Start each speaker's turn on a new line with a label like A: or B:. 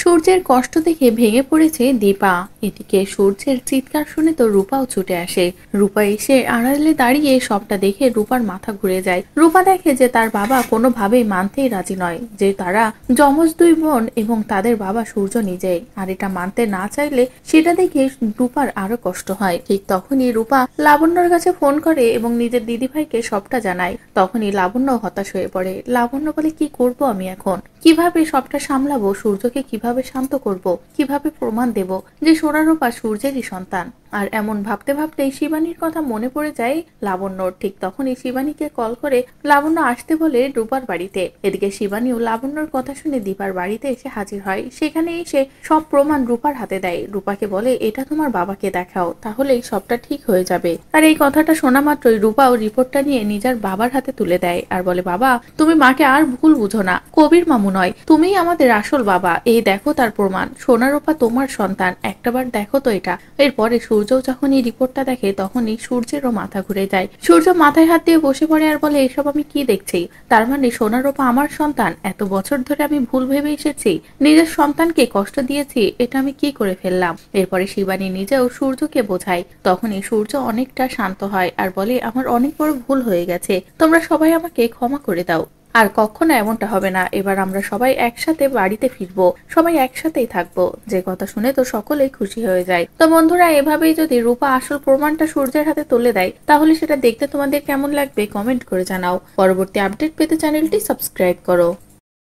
A: সূর্যের কষ্ট দেখে ভেঙে পড়েছে দীপা। এদিকে সূর্যের চিৎকার শুনে তো রূপাও ছুটে আসে। রূপা এসে আড়ালে দাঁড়িয়ে সবটা দেখে রূপার মাথা ঘুরে যায়। রূপা দেখে যে তার বাবা কোনোভাবেই মানতেই রাজি নয় যে তারা যমজ দুই বোন এবং তাদের বাবা সূর্য নিজেই, আর এটা মানতে না চাইলে সেটা দেখে রূপার আরো কষ্ট হয়। ঠিক তখনই রূপা লাবণ্যর কাছে ফোন করে এবং নিজের দিদিভাইকে সবটা জানায়। তখনই লাবণ্য হতাশ হয়ে পড়ে। লাবণ্য বলে, কি করব আমি এখন, কিভাবে সবটা সামলাবো, সূর্যকে কিভাবে শান্ত করব, কিভাবে প্রমাণ দেব যে সোনারূপা সূর্যেরই সন্তান। আর এমন ভাবতে ভাবতেই শিবানীর কথা মনে পড়ে যায় লাবণ্যর। ঠিক তখনই শিবানীকে কল করে লাবণ্য আসতে বলে রূপার বাড়িতে। এদিকে শিবানীও লাবণ্যর কথা শুনে দীপার বাড়িতে এসে হাজির হয়। সেখানে এসে সব প্রমাণ রূপার হাতে দেয়। রূপাকে বলে, এটা তোমার বাবাকে দেখাও, তাহলেই সবটা ঠিক হয়ে যাবে। আর এই কথাটা শোনা মাত্রই রূপাও রিপোর্টটা নিয়ে নিজের বাবার হাতে তুলে দেয় আর বলে, বাবা তুমি মাকে আর ভুল বুঝো না, কবির মামু নয়, তুমিই আমাদের আসল বাবা। এই দেখো তার প্রমাণ, সোনারূপা তোমার সন্তান, একটাবার দেখো তো এটা। এরপরে সূর্য যখন এই রিপোর্টটা দেখে তখনই সূর্যেরও মাথা ঘুরে যায়। সূর্য মাথায় হাত দিয়ে বসে পড়ে আর বলে, এসব আমি কি দেখছি? তার মানে সোনারূপা আমার সন্তান? এত বছর ধরে আমি ভুল ভেবে এসেছি, নিজের সন্তানকে কষ্ট দিয়েছি, এটা আমি কি করে ফেললাম? এরপরে শিবানী নিজেও সূর্যকে বোঝায়। তখনই সূর্য অনেকটা শান্ত হয় আর বলে, আমার অনেক বড় ভুল হয়ে গেছে, তোমরা সবাই আমাকে ক্ষমা করে দাও। আর কখনো এমনটা হবে না, এবার আমরা সবাই একসাথে বাড়িতে ফিরবো, সবাই একসাথেই থাকবো। যে কথা শুনে তো সকলেই খুশি হয়ে যায়। তো বন্ধুরা, এভাবেই যদি রূপা আসল প্রমাণটা সূর্যের হাতে তুলে দেয় তাহলে সেটা দেখতে তোমাদের কেমন লাগবে কমেন্ট করে জানাও। পরবর্তী আপডেট পেতে চ্যানেলটি সাবস্ক্রাইব করো।